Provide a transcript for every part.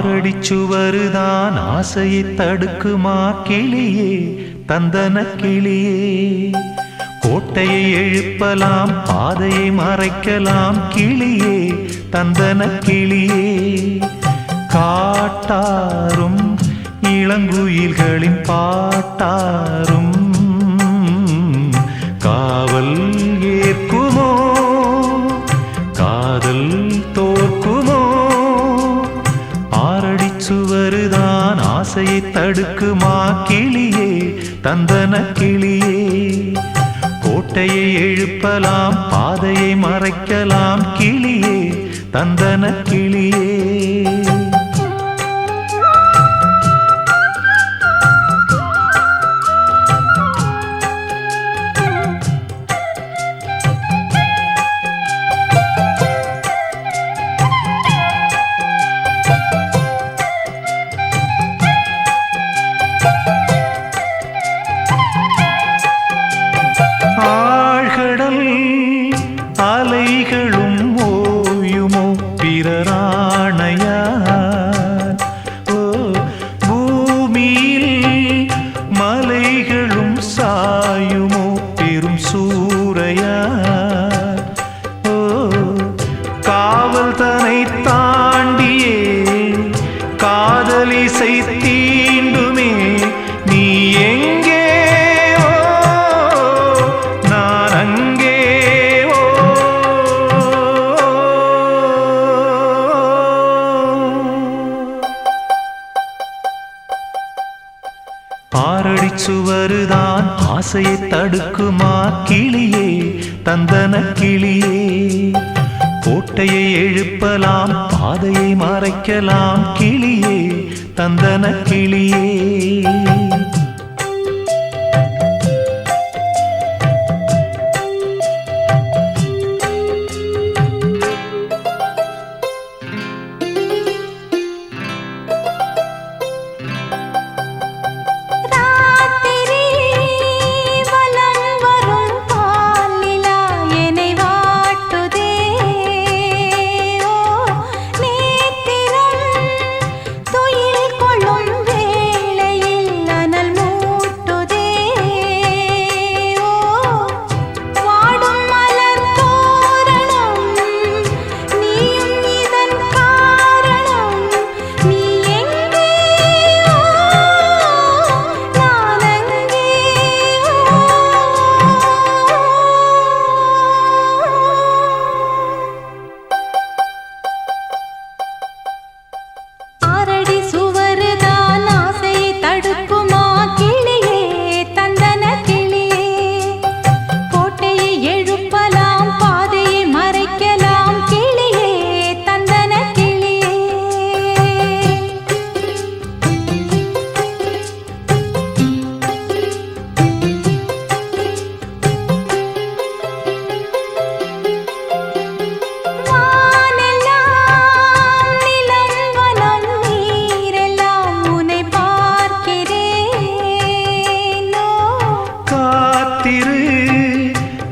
ஆறடிச்சுவருதான் ஆசையை தடுக்குமா கிளியே தந்தன கிளியே. கோட்டையை எழுப்பலாம் பாதையை மறைக்கலாம் கிளியே தந்தன கிளியே. காட்டாரும் இளங்குயில்களின் பாட்டாரும் காவல் ஏற்குமோ காதல் தோற்குமோ. ஆறடிச்சுவருதான் ஆசையை தடுக்குமா கிளியே தந்தன கிளியே. கோட்டையை எழுப்பலாம் பாதையை மறைக்கலாம் கிளியே தந்தன கிளியே. அலைகளும் ஓயுமோ பிறராணையான். ஓ பூமியில் மலைகளும் சாயுமோ பெரும் சூறையான். ஓ காவல் தனை தாண்டியே காதலிசை தீண்டுமே நீ எங்கே ஆறடிச்சுவருதான் ஆசையை தடுக்குமா கிளியே தந்தன கிளியே. கோட்டையை எழுப்பலாம் பாதையை மறைக்கலாம் கிளியே தந்தன கிளியே.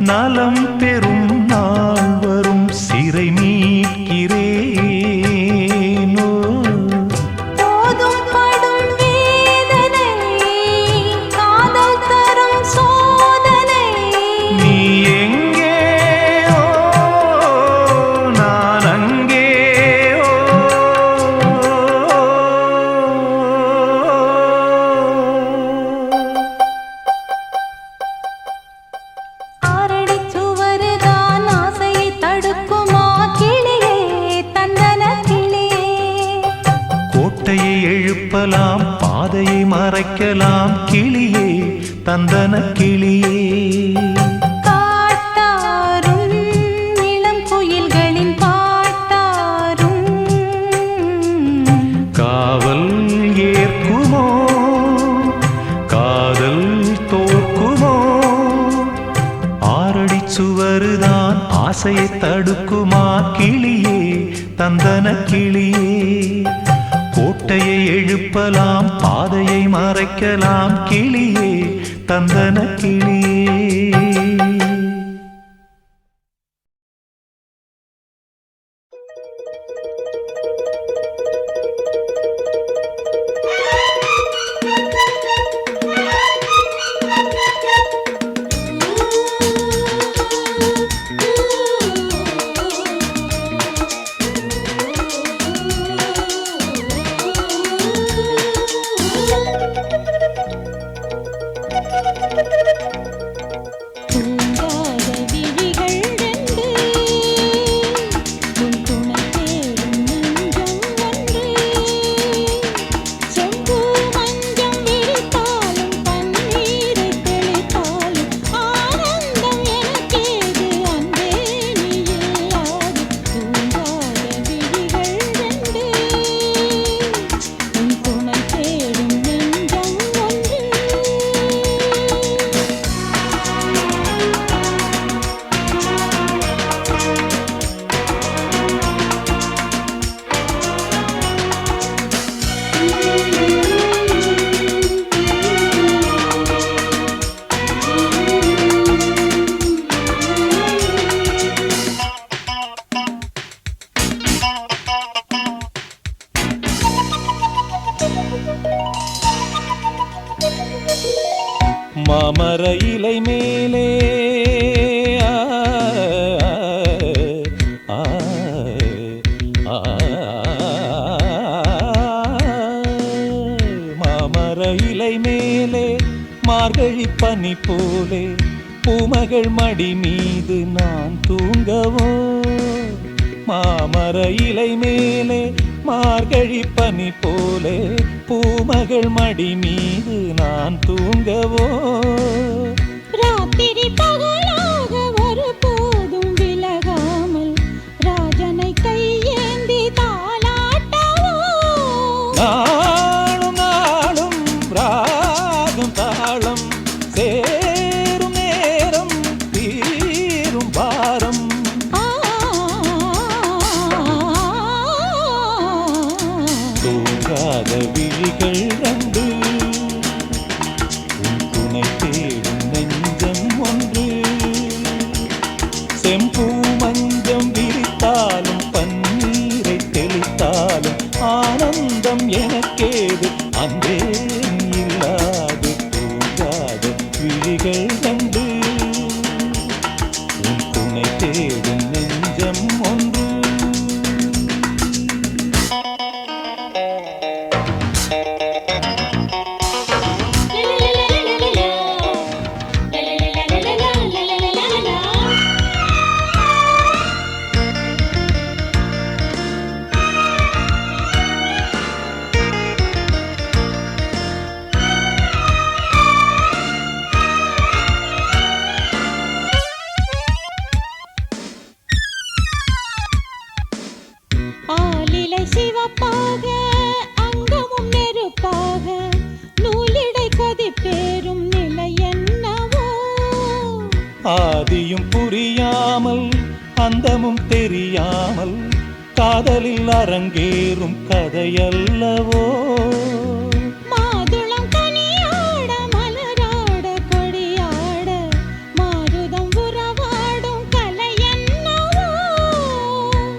நலம் பெறும் நாள் வரும் சிறை மீட்கிறேனோ. போதும் படும் வேதனை காதல் தரும் சோதனை. நீ எங்கே நான் அங்கே. கோட்டையை எழுப்பலாம் பாதையை மறைக்கலாம் கிளியே தந்தன கிளியே. காட்டாரும் இளம் குயில்களின் பாட்டாரும் காவல் ஏற்குமோ காதல் தோற்குமோ. ஆறடிச்சுவருதான் ஆசையை தடுக்குமா கிளியே தந்தன கிளியே. கோட்டையை எழுப்பலாம் பாதையை மறைக்கலாம் கிளியே தந்தன கிளியே. மாமர இலை மேலே மாமர இலை மேலே மார்கழி பனி போலே பூமகள் மடி மீது நான் தூங்கவோ மாமர இலை மேலே மார்கழி பனி போலே பூமகள் மடி மீது நான் தூங்கவோ ராத்திரி பகலாக ஒரு போதும் விலகாமல் ராஜனை கையேந்தி தாலாட்டவோ நாளும் நாளும் ராகம் தாளம் சேரும் நேரம் தீரும் பாரம் தூங்காத விழிகள் ரெண்டு உன் துணை தேடும் நெஞ்சம் ஒன்று செம்பூ மஞ்சம் விரித்தாலும் பன்னீரை தெளித்தாலும் ஆனந்தம் எனக்கேது அன்பே இல்லாது தூங்காத விழிகள் ரெண்டு உன் துணை தேடும் நெஞ்சம் ஒன்று ஆலிலை சிவப்பாக அங்கமும் நெருப்பாக நூலிடை கொதிப்பேறும் நிலை என்னவோ ஆதியும் புரியாமல் அந்தமும் தெரியாமல் காதலில் அரங்கேறும் கதையல்லவோ மாதுளம் கனியாட மலராட கொடியாட மாருதம் உறவாடும் கலை என்னவோ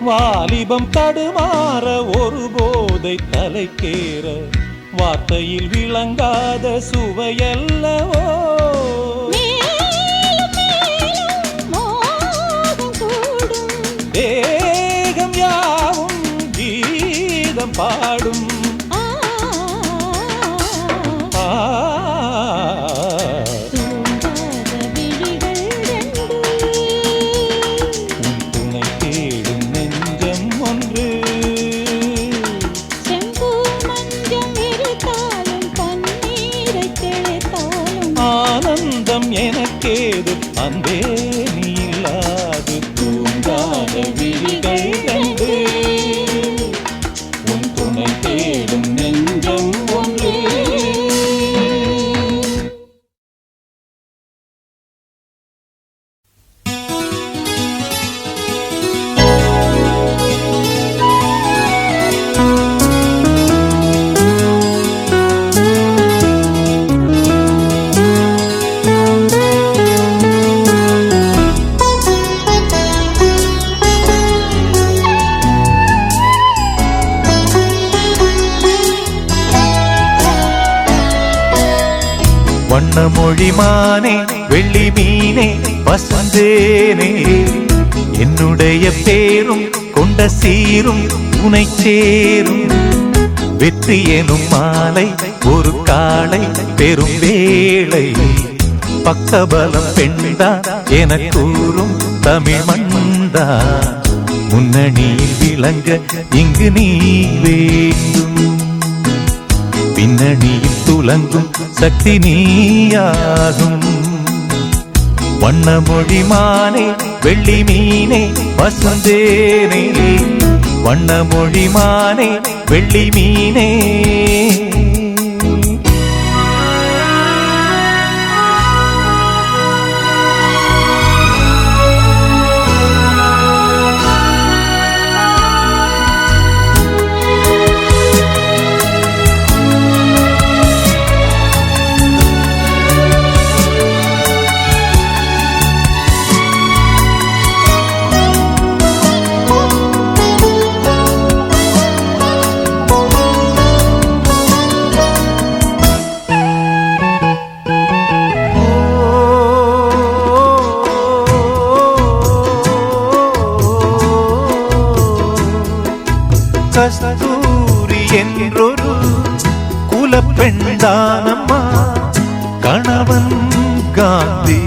வாலிபம் தடுமாற ஒரு போதை தலைக்கேற வார்த்தையில் விளங்காத சுவையல்லவோ மேலும் மேலும் மோகம் கூடும் தேகம் யாவும் கீதம் பாடும் ஆ தூங்காத விழிகள் ரெண்டு உன் துணை தேடும் நெஞ்சம் ஒன்று செம்பூ மஞ்சம் இருத்தாலும் பன்னீரை தெளித்தாலும் ஆனந்தம் எனக்கேது அன்பே நீ இல்லாது தூங்காத விழிகள் ரெண்டு உன் துணை தேடும் நெஞ்சம் ஒன்று வண்ணமொழிமானே வெள்ளி மீனே வசந்தேனே என்னுடைய பேரும் கொண்ட சீரும் உனை சேரும் வெற்றி எனும் மாலை ஒரு காலை பெரும் வேளை பக்கபலம் பெண்டா என கூறும் தமிழ் மண்டா முன்னணியில் விளங்க இங்கு நீ வேண்டும் பின்னணியில் துலங்கும் சக்தி நீயாகும் வண்ணமொழிமானே வெள்ளி மீனே வசந்தேனே வண்ணமொழிமானே வெள்ளி மீனே கஸ்தூரி என்றொரு குலப்பெண்தானம்மா கணவன் காந்தி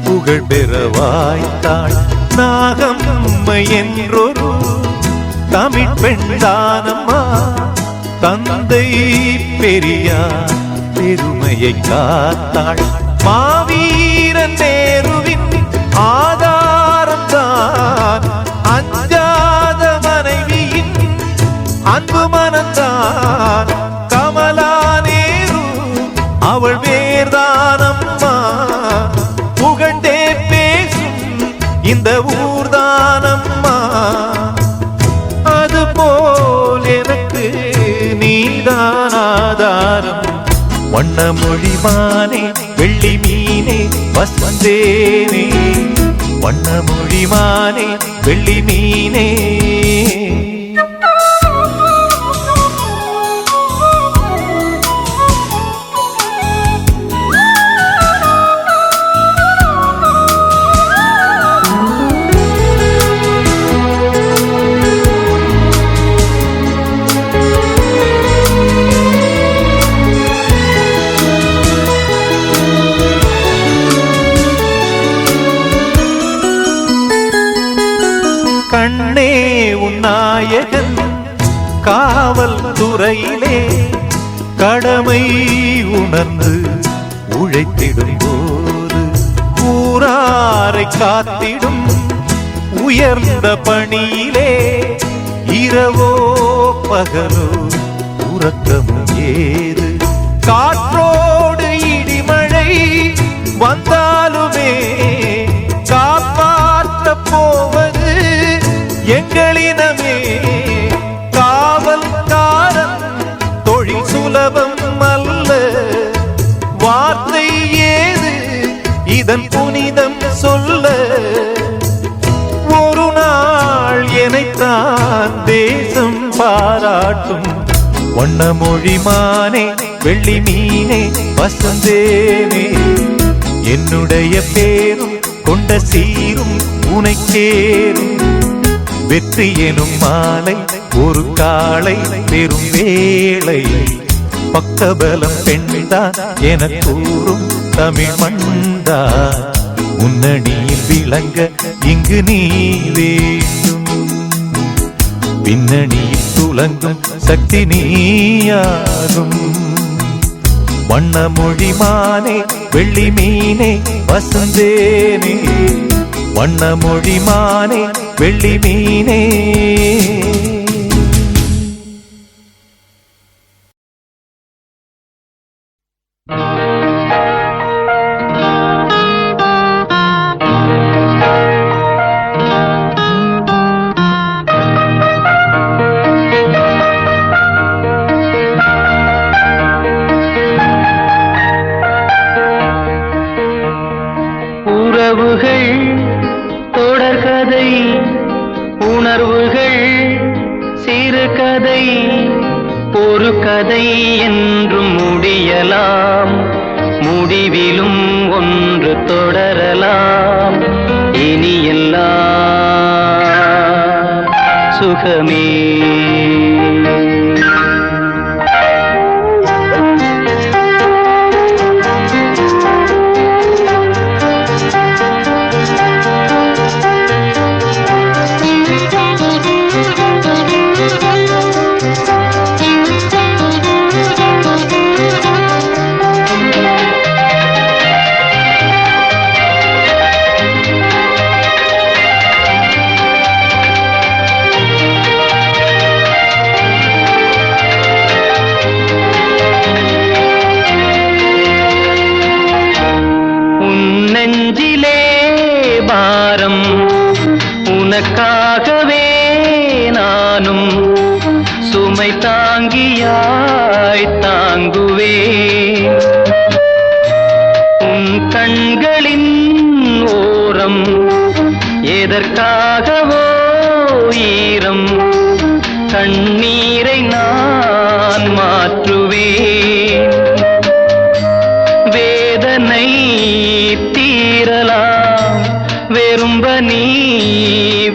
புகழ் பெற வாய்த்தாள் நாகம்மை என்றொரு தமிழ் பெண்தானம்மா தந்தை பெரியார் பெருமையை காத்தாள் மாவீரன் நேருவின் ஆதாரம் தான் அஞ்சாத மனைவியின் அன்பு மனந்தான் கமலா நேரு அவள் வேர்தானம்மா புகழ்ந்தே பேசும் இந்த ஊர்தானம்மா அதுபோல் எனக்கு நீதான் ஆதாரம் வண்ணமொழிமானே வெள்ளி மீனே வசந்தேனே வண்ணமொழிமானே வெள்ளி மீனே கண்ணே உன் நாயகன் காவல் துறையிலே கடமை உணர்ந்து உழைத்திடும் போது ஊராரை காத்திடும் உயர்ந்த பணியிலே இரவோ பகலோ உறக்கமும் ஏது காற்றோடு இடிமழை வந்தாலுமே காப்பாற்ற போவது எங்களினமே காவல்காரன் தொழில் சுலபம் அல்ல வார்த்தை ஏது இதன் புனிதம் சொல்ல ஒரு நாள் எனைத்தான் தேசம் பாராட்டும் வண்ணமொழிமானே வெள்ளி மீனே வசந்தேனே என்னுடைய பேரும் கொண்ட சீரும் உனைக்கேறும் வெற்றி எனும் மாலை ஒரு காலை பெரும் வேளை பக்கபலம் பெண்தான் என கூறும் தமிழ் மண்டா முன்னணியில் விளங்க இங்கு நீ வேண்டும் பின்னணியில் துலங்கும் சக்தி நீயாகும் வண்ணமொழிமானே வெள்ளி மீனே வசந்தேனே வண்ணமொழிமானே வெள்ளி மீனே உறவுகள் தொடர்கதை உணர்வுகள் சிறுகதை ஒரு கதை என்றும் முடியலாம் முடிவிலும் ஒன்று தொடரலாம் இனி எல்லாம் சுகமே உனக்காகவே நானும் சுமை தாங்கியாய் தாங்குவேன் உன் கண்களின் ஓரம் எதற்காகவோ ஈரம் கண்ணீரை நான் மாற்றுவேன் வேதனை தீரலாம் வெறும்ப நீ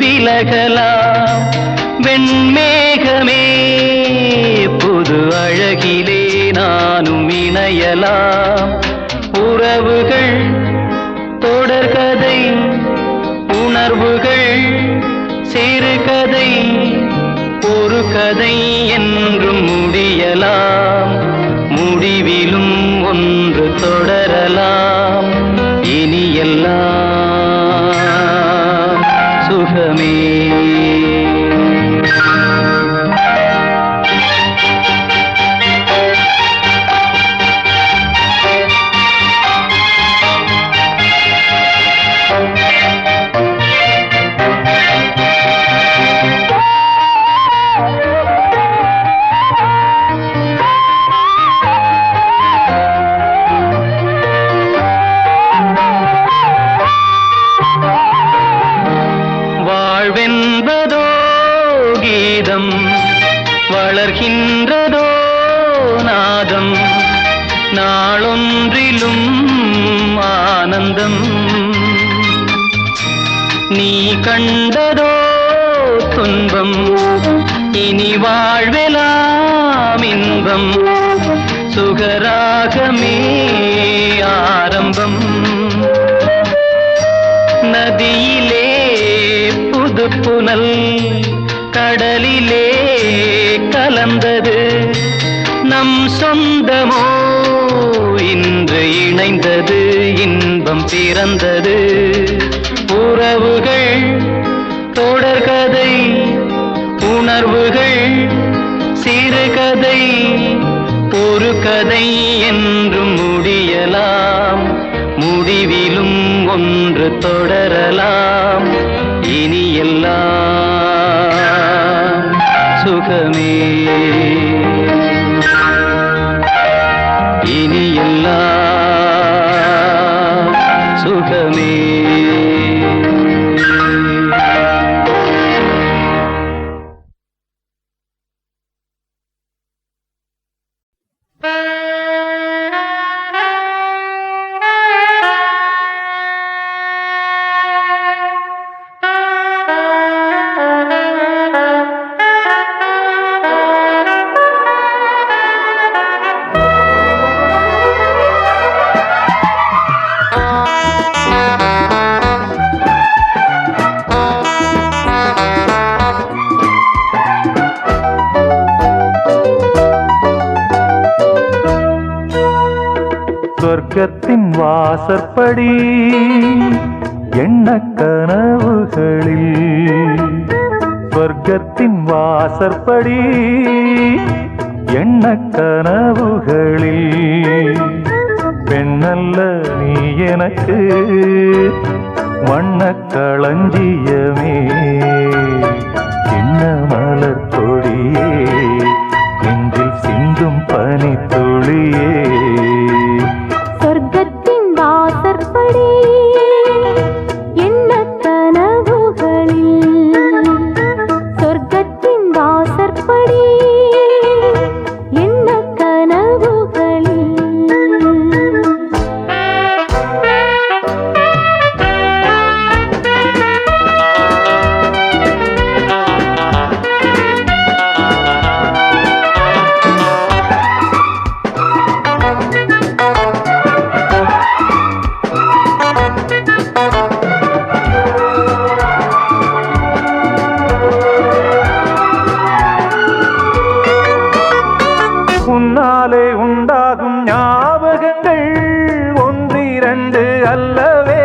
விலகலாம் வெண்மே மேகமே புது அழகிலே நானும் இணையலாம். உறவுகள் தொடர்கதை, உணர்வுகள் சிறுகதை, ஒரு கதை என்றும் முடியலாம். முடிவிலும் ஒன்று தொடரலாம். இனி எல்லாம் சுகமே. வாழ்வென்பதோ கீதம், வளர்கின்றதோ நாதம், நாளொன்றிலும் ஆனந்தம். நீ கண்டதோ துன்பம், இனி வாழ்வெலாம் இன்பம். சுகராகமே ஆரம்பம். நதியிலே புது புனல், கடலிலே கலந்தது. நம் சொந்தமோ இன்று இணைந்தது, இன்பம் பிறந்தது. உறவுகள் தொடர்கதை, உணர்வுகள் சிறுகதை, ஒரு கதை என்றும் முடியலாம். முடிவிலும் ஒன்று தொடரலாம். இனி எல்லாம் சுகமே. இனி எல்லாம் சுகமே. சொர்க்கத்தின் வாசற்படி எண்ண கனவுகளில், சொர்க்கத்தின் வாசற்படி எண்ண கனவுகளில். பெண்ணல்ல நீ எனக்கு வண்ணக் களஞ்சியமே, சின்ன மலர் கொடியே, நெஞ்சில் சிந்தும் பனித்துளியே. சொர்க்கத்தின் வாசற்படி என்ன கனவுகளில், சொர்க்கத்தின் வாசற்படி என்ன கனவுகளில். உன்னாலே உண்டாகும் ஞாபகங்கள் ஒன்றிரண்டு அல்லவே,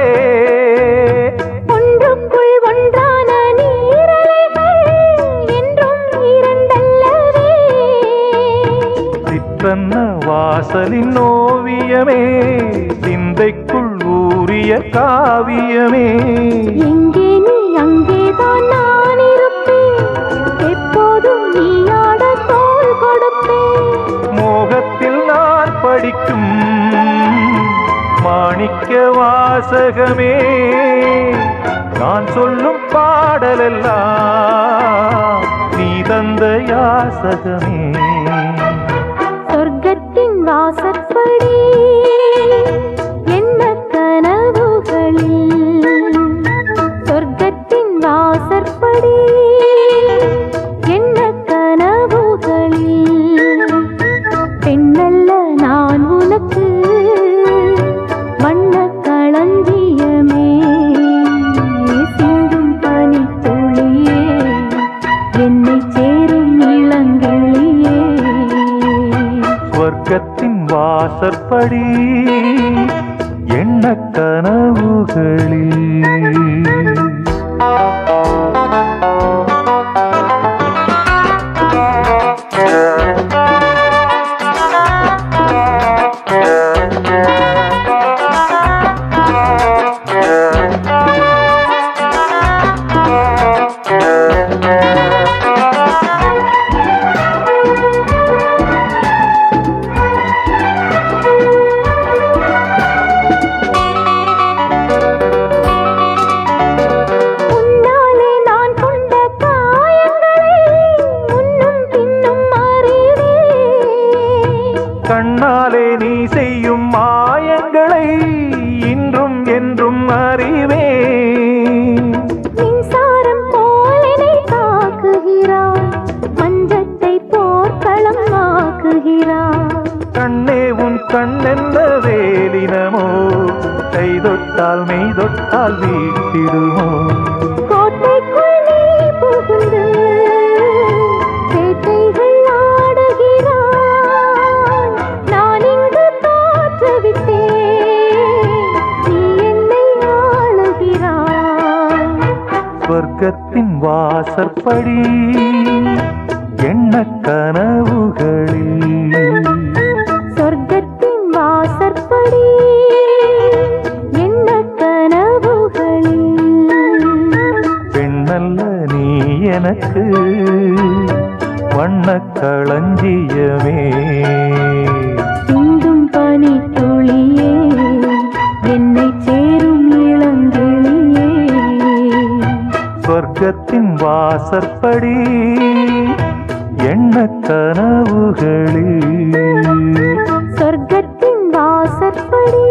ஒன்றுக்குள் ஒன்றான நீரலைகள் என்றும் இரண்டல்லவே. சிற்றன்ன வாசலின் ஓவியமே, சிந்தைக்குள் ஊறிய காவியமே. எங்கே நீ அங்கேதான் நான் இருப்பேன், எப்போதும் நீயாட தோள் கொடுப்பேன். மோகத்தில் நான் படிக்கும் மாணிக்க வாசகமே, நான் சொல்லும் பாடலெல்லாம் நீ தந்த யாசகமே. சொர்க்கத்தின் வாசற்படி என்ன கனவுகளில், சொர்க்கத்தின் வாசற்படி என்ன வாசற்படி எண்ண கனவுகளில் உன்னாலே நான் கொண்ட காயங்களை முன்னும் பின்னும் அறிவேன். கண்ணாலே நீ செய்யும் மாயங்களை இன்றும் என்றும் அறிவேன். மின்சாரம் போல் என்னை தாக்குகிறாய், மஞ்சத்தை போர்க்களம் ஆக்குகிறாய். கண்ணே உன் கண்ணென்ன வேலினமோ கை தொட்டால் மெய் தொட்டால் வீட்டிடுமோ. கோட்டைக்குள் நீ புகுந்து வேட்டைகள் ஆடுகிறாய். நான் இங்கு தோற்றுவிட்டேன், நீ என்னை ஆளுகிறாய். சொர்க்கத்தின் வாசற்படி எண்ண கனவுகளில் சொர்க்கத்தின் வாசற்படி என்ன கனவுகளில். பெண்ணல்ல நீ எனக்கு வண்ண களஞ்சியமே. சிந்தும் பனி துளியே என்னை சேரும் இளங்கிளியே. சொர்க்கத்தின் வாசற்படி எண்ண கனவுகளில் சொர்க்கத்தின் வாசற்படி.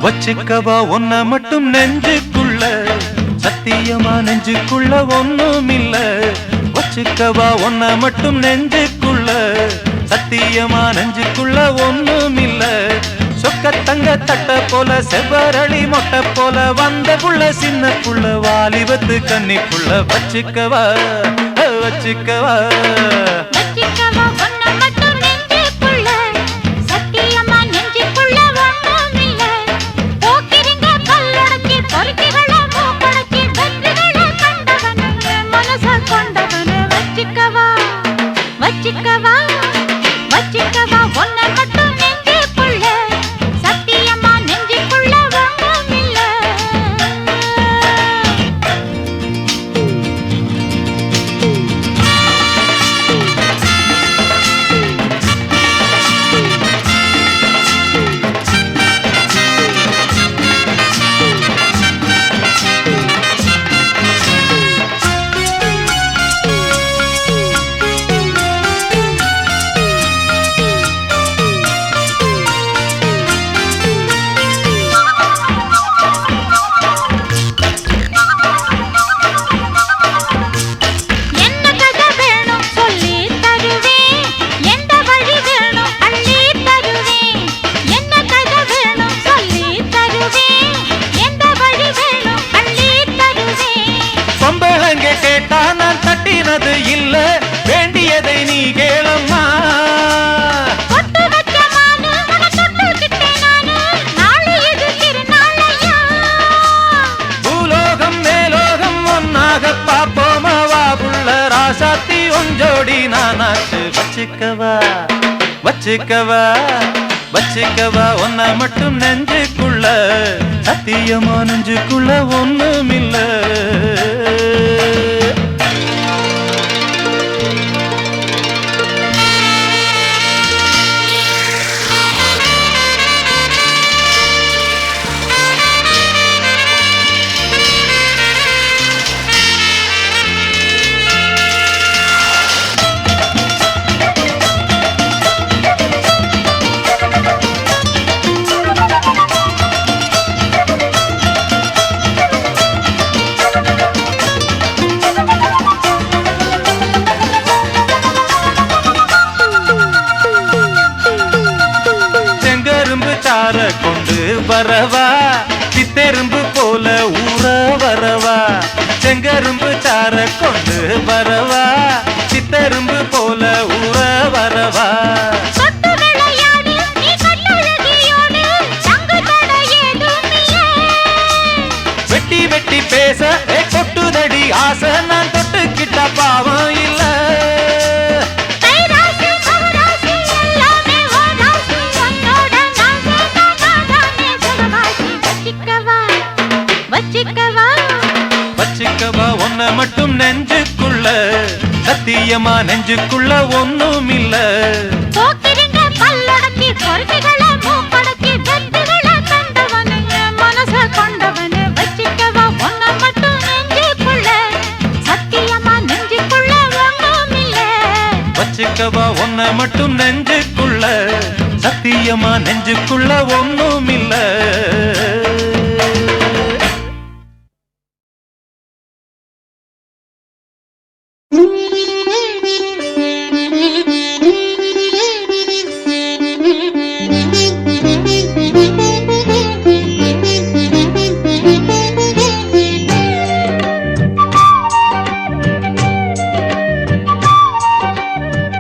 வச்சுக்கவா ஒன்ன மட்டும் நெஞ்சுக்குள்ள, சத்தியமா நெஞ்சுக்குள்ள ஒண்ணும் இல்ல. வச்சுக்கவா ஒன்ன மட்டும் நெஞ்சுக்குள்ள, சத்தியமா நெஞ்சுக்குள்ள ஒண்ணும் இல்ல. சொக்க தங்க தட்ட போல செவ்வரளி மொட்டை போல வந்த புள்ள சின்ன புள்ள வாலிபத்து கன்னிக்குள்ள. வச்சுக்கவா வச்சுக்கவா வச்சிக்கவா ஒன்ன மட்டும் நெஞ்சுக்குள்ள, சத்தியமா நெஞ்சுக்குள்ள ஒண்ணும் இல்ல. போக்கிரிங்க கல்லடக்கி பொறுக்கிகள மூக்கடக்கி வெற்றிகள கண்டவனு மனச கொண்டவனு. வச்சிக்கவா வச்சிக்கவா வச்சிக்கவா ஒன்ன மட்டும் நெஞ்சுக்குள்ள, சத்தியமா நெஞ்சுக்குள்ள ஒண்ணும் இல்ல. என்ன கதை வேணும் சொல்லி தருவேன், எந்த வழி வேணும் அள்ளி தருவேன். என்ன கதை வேணும் சொல்லி தருவேன், எந்த வழி வேணும் அள்ளி தருவேன். பொம்பளங்க கேட்டா நான் தட்டினது இல்ல, வேண்டியதை நீ கேளம்மா. பொட்டு வச்ச மானு உன தொட்டுக்கிட்டேன் நானு, நாளை இது திருநாளையா. பூலோகம் மேலோகம் ஒன்னாக பாப்போமா வா புள்ள ராசாத்தி ஒஞ்சோடி நானாச்சு. வச்சுக்கவா வச்சுக்கவா வச்சுக்கவா ஒன்ன மட்டும் நெஞ்சுக்குள்ள, சத்தியமா நெஞ்சுக்குள்ள ஒண்ணுமில்ல. வரவா சித்தெரும்பு போல ஊற வரவா செங்கரும்பு சார கொண்டு வரவா சித்தெரும்பு போல ஊற வரவா தொட்டு விளையாடு நீ கண்ணழகியோடு தங்கு தடை ஏதுமில்லை வெட்டி வெட்டி பேச கொட்டுதடி ஆசை நான் தொட்டுக்கிட்ட பாவம் இல்ல கைராசி மகராசி எல்லாமே ஓராசி உன்னோட நான் சேர்ந்தாதானே சுகவாசி வச்சிக்கவா வச்சிக்கவா வச்சுக்கவா ஒன்ன மட்டும் நெஞ்சுக்குள்ள சத்தியமா நெஞ்சுக்குள்ள ஒண்ணும் இல்ல போக்கிரிங்க பல்லடக்கி பொறுமைகளை மூக்கடக்கி வெற்றிகளை தந்தவனு மனச கொண்டவனு வச்சிக்கவா ஒன்ன மட்டும் நெஞ்சுக்குள்ள சத்தியமா நெஞ்சுக்குள்ள ஒண்ணும் இல்ல வச்சுக்கவா ஒன்ன மட்டும் நெஞ்சுக்குள்ள சத்தியமா நெஞ்சுக்குள்ள ஒண்ணும் இல்ல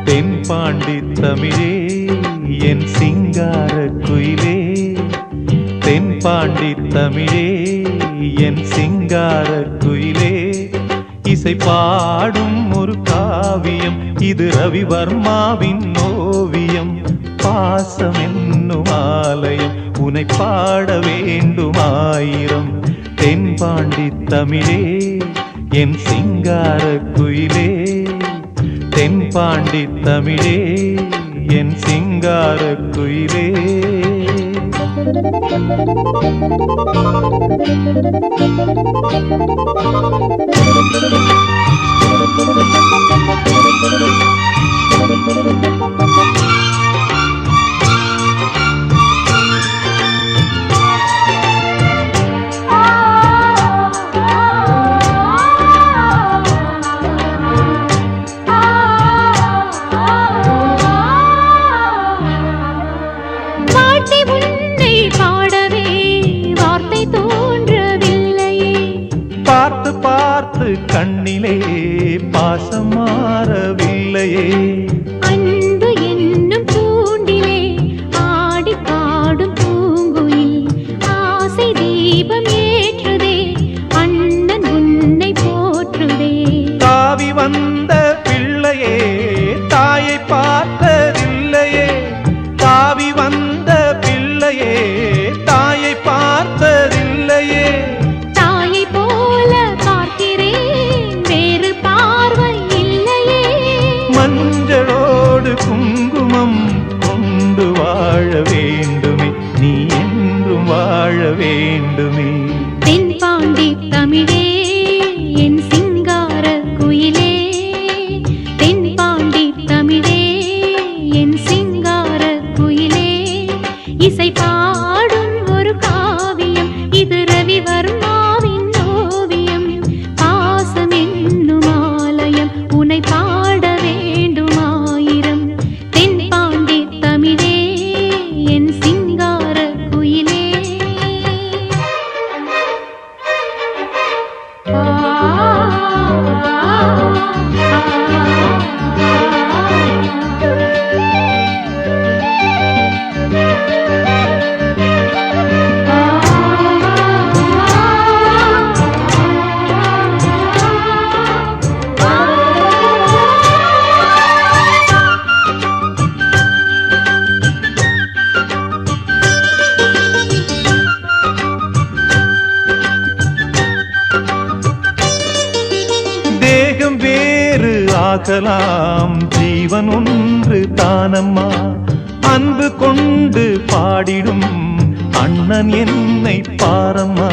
தென்பாண்டி தமிழே என் சிங்கார குயிலே தென்பாண்டி தமிழே என் சிங்கார குயிலே இசை பாடும் ஒரு காவியம் இது ரவிவர்மாவின் ஓவியம் பாசம் என்னும் ஆலயம் உனை பாட வேண்டும் ஆயிரம் தென்பாண்டி தமிழே என் சிங்கார குயிலே தென்பாண்டி தமிழே என் சிங்கார குயிலே பாட்டி உன்னை பாடவே வார்த்தை தோன்றவில்லையே பார்த்து பார்த்து கண்ணிலே பாசம் மாறவில்லையே அன்பு என்னும் தூண்டிலே ஆடி பாடும் பூங்குயில் ஆசை தீபம் ஏற்றுதே அண்ணன் உன்னை போற்றுதே தாவி வந்த பிள்ளையே தாயை பார்த்ததில்லையே தாவி வந்த பிள்ளையே தாயை பார்த்ததில்லையே தாயை போல பார்க்கிறேன் வேறு பார்வை இல்லையே மஞ்சளோடு குங்குமம் கொண்டு வாழ வேண்டுமே நீ என்றும் வாழ வேண்டுமே தென்பாண்டி தமிழே என் சிங்கார குயிலே தென்பாண்டி தமிழே என் சிங்கார குயிலே இசை பாடும் ஒரு காவியம் இது ரவிவர்மாவின் ஓவியம் பாசம் என்னும் ஆலயம் உனை பாட வேண்டும் ஆயிரம் தென்பாண்டி தமிழே என் சிங்கார குயிலே தேகம் வேறு ஆகலாம் ஜீவன் ஒன்று தானம்மா அன்பு கொண்டு பாடிடும் அண்ணன் என்னை பாரம்மா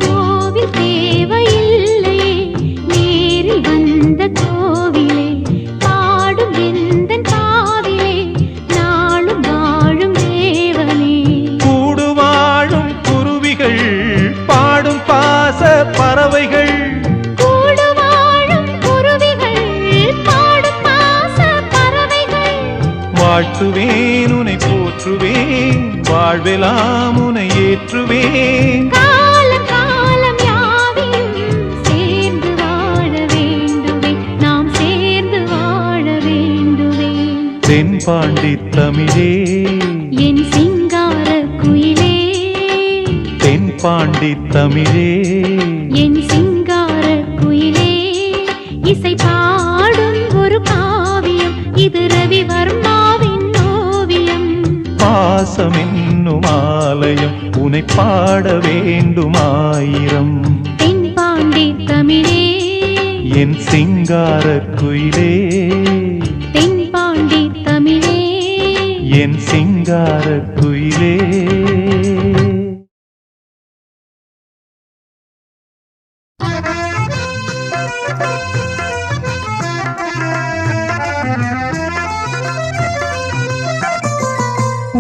கோவில் தேவையில்லையே நேரில் வந்த கோவிலே பாடும் எந்தன் காவிலே நாளும் வாழும் தேவனே கூடு வாழும் குருவிகள் பாடும் பாச பறவைகள் கூடு வாழும் குருவிகள் பாடும் பாச பறவைகள் வாழ்த்துவேன் உனை போற்றுவேன் வாழ்வெல்லாம் உனை ஏற்றுவேன். காலம் காலம் யாவையும் சேர்ந்து வாழ வேண்டுவேன், நாம் சேர்ந்து வாழ வேண்டுவேன். தென்பாண்டி தமிழே என் சிங்கார குயிலே, தென்பாண்டி தமிழே என் சிங்கார குயிலே, இசை பாடும் ஒரு காவியம் இது ரவிவர்மாவின் ஓவியம். பாசம் என்னும் ஆலயம் உனை பாட வேண்டுமாயிரம். தென்பாண்டி தமிழே என் சிங்கார குயிலே, தென்பாண்டி தமிழே என் சிங்கார குயிலே.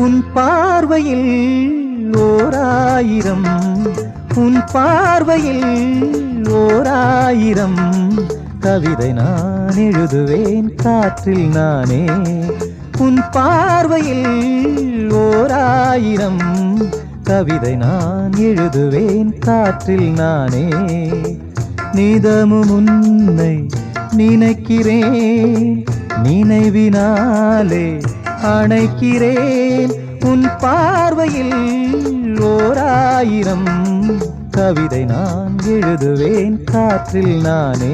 உன் பார்வையில் ஓராயிரம், உன் பார்வையில் ஓராயிரம் கவிதை நான் எழுதுவேன் காற்றில் நானே. உன் பார்வையில் ஓராயிரம் கவிதை நான் எழுதுவேன் காற்றில் நானே. நிதமும் உன்னை நினைக்கிறேன், நினைவினாலே அணைக்கிறேன். உன் பார்வையில் ஓராயிரம் கவிதை நான் எழுதுவேன் காற்றில் நானே.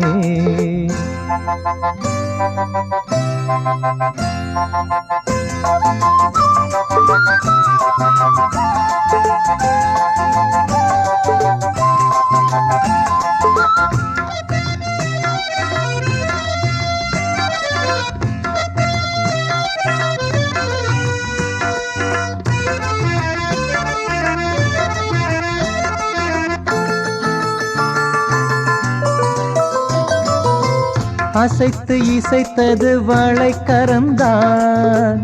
அசைத்து இசைத்தது வளைக்கரந்தான்,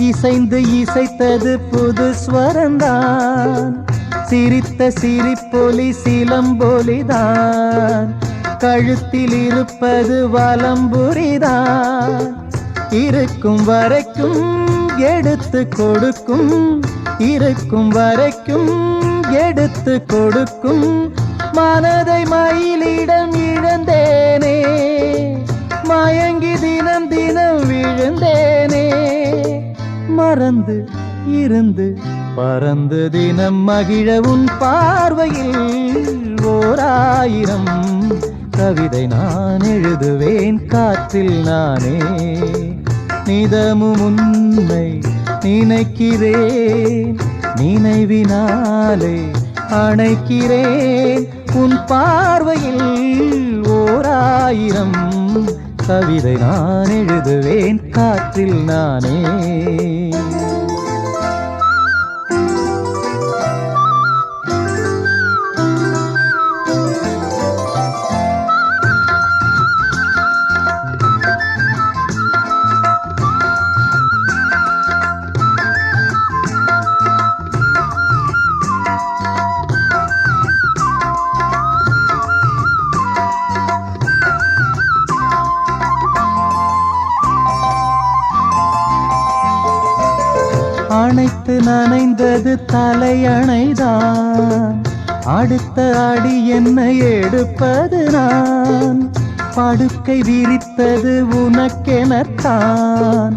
இசைந்து இசைத்தது புது ஸ்வரந்தான். சிரித்த சிரிப்பொலி சிலம்பொலிதான், கழுத்தில் இருப்பது வலம்புரிதான். இருக்கும் வரைக்கும் எடுத்து கொடுக்கும், இருக்கும் வரைக்கும் எடுத்து கொடுக்கும். மனதை மயிலிடம் இழந்தேனே, மயங்கி தினம் தினம் விழுந்தேனே. மறந்து இருந்து பறந்து தினம் மகிழ உன் பார்வையில் ஓராயிரம் கவிதை நான் எழுதுவேன் காற்றில் நானே. நிதமும் உன்னை நினைக்கிறேன், நினைவினாலே அணைக்கிறேன். உன் பார்வையில் ஓராயிரம் கவிதை நான் எழுதுவேன் காற்றில் நானே. அணைத்து நனைந்தது தலையணைதான், அடுத்த அடி என்னை எடுப்பது நான். படுக்கை விரித்தது உனக்கெனத்தான்,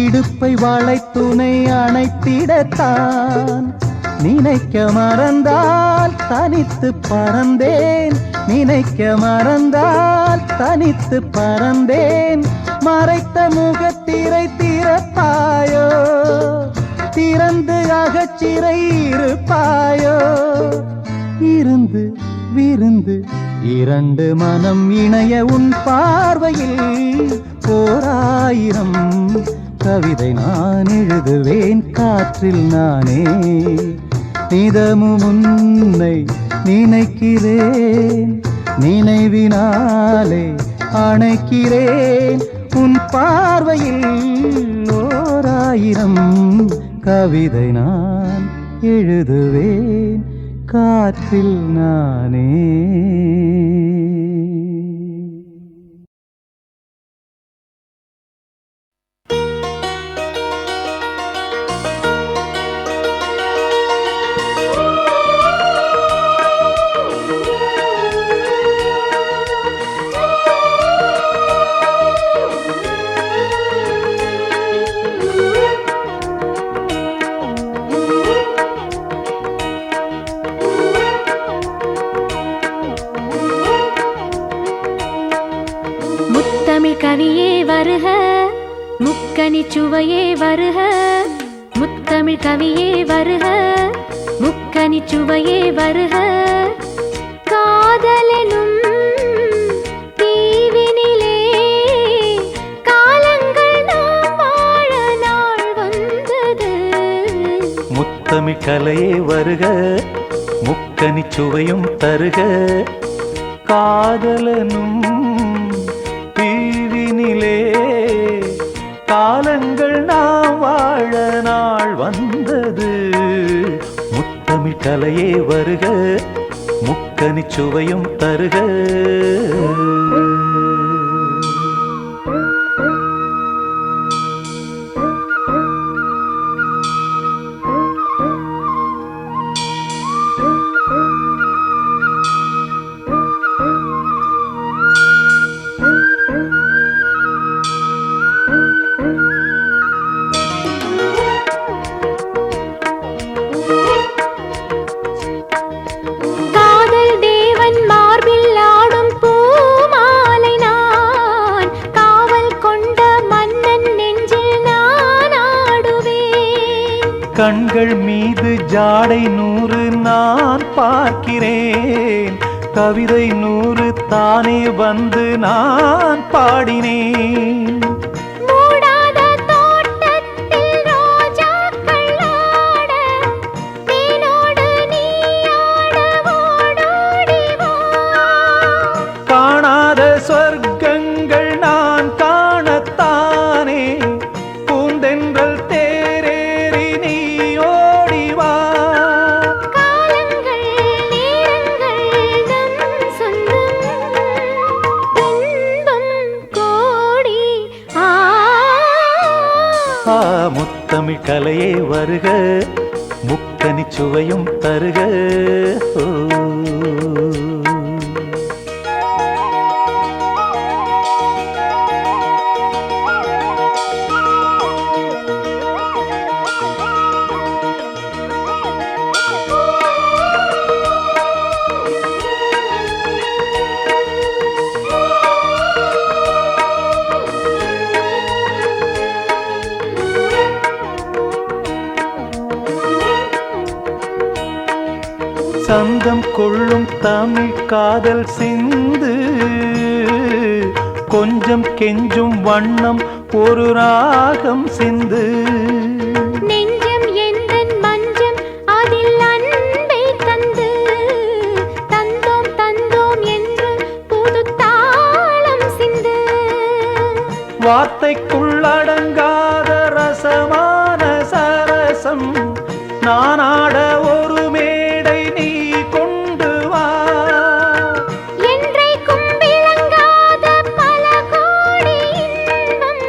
இடுப்பை வளைத்துணை அணைத்திடத்தான். நினைக்க மறந்தால் தனித்து பறந்தேன், நினைக்க மறந்தால் தனித்து பறந்தேன். மறைத்த முகத்திரை திறப்பாயோ, திறந்து அகச்சிறை இருப்பாயோ. இருந்து விருந்து இரண்டு மனம் இணைய உன் பார்வையில் ஓராயிரம் கவிதை நான் எழுதுவேன் காற்றில் நானே. நிதமும் உன்னை நினைக்கிறேன், நினைவினாலே அணைக்கிறேன். உன் பார்வையில் ஓராயிரம் கவிதை நான் எழுதுவேன் காற்றில் நானே. முக்கனி சுவையே வருக முத்தமிழ் கவியே வருக முக்கனி சுவையே வருக காதலெனும் தீவினிலே காலங்கள் நாம் வாழ நாள் வந்தது முத்தமிழ் கலையே வருக முக்கனி சுவையும் தருக காதலனும் தீவினிலே காலங்கள் நாம் வாழ நாள் வந்தது முத்தமிழ் கலையே வருக முக்கனி சுவையும் தருக கண்கள் மீது ஜாடை 100 நான் பார்க்கிறேன் கவிதை 100 தானே வந்து நான் பாடினேன் மூடாத தோட்டத்தில் ரோஜாக்கள் ஆட தேனோடு நீ ஆட ஓடோடி வா காணாத சொர்க்கங்கள் நான் காணத்தானே பூந்தென்றல் முத்தமிழ் கலையே வருக முக்கனி சுவையும் தருக சந்தம் கொள்ளும் தமிழ் காதல் சிந்து கொஞ்சம் கெஞ்சும் வண்ணம் ஒரு ராகம் சிந்து நெஞ்சம் எந்தன் மஞ்சம் அதில் அன்பை தந்து தந்தோம் தந்தோம் என்று புது தாளம் சிந்து வார்த்தைக்குள்ளடங்காத ரசமான சரசம் நானாட ஒரு மேடை நீ கொண்டு வா என்றைக்கும் விளங்காத பல கோடி இன்பம்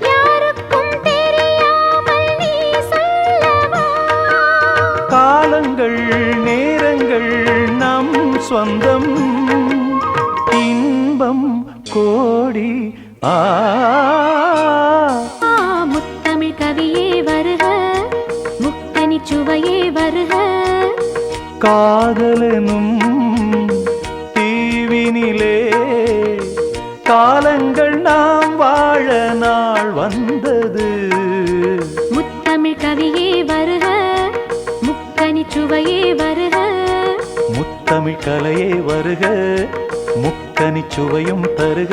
யாருக்கும் தெரியாமல் நீ சொல்லவா காலங்கள் நேரங்கள் நம் சொந்தம் இன்பம் கோடி முத்தமிழ் கவியே வருக முக்கனி சுவையே வருக காதலனும் தீவினிலே காலங்கள் நாம் வாழ நாள் வந்தது முத்தமிழ் கவியே வருக முக்கனி சுவையே வருக முத்தமிழ் கலையே வருக முக்கனி சுவையும் தருக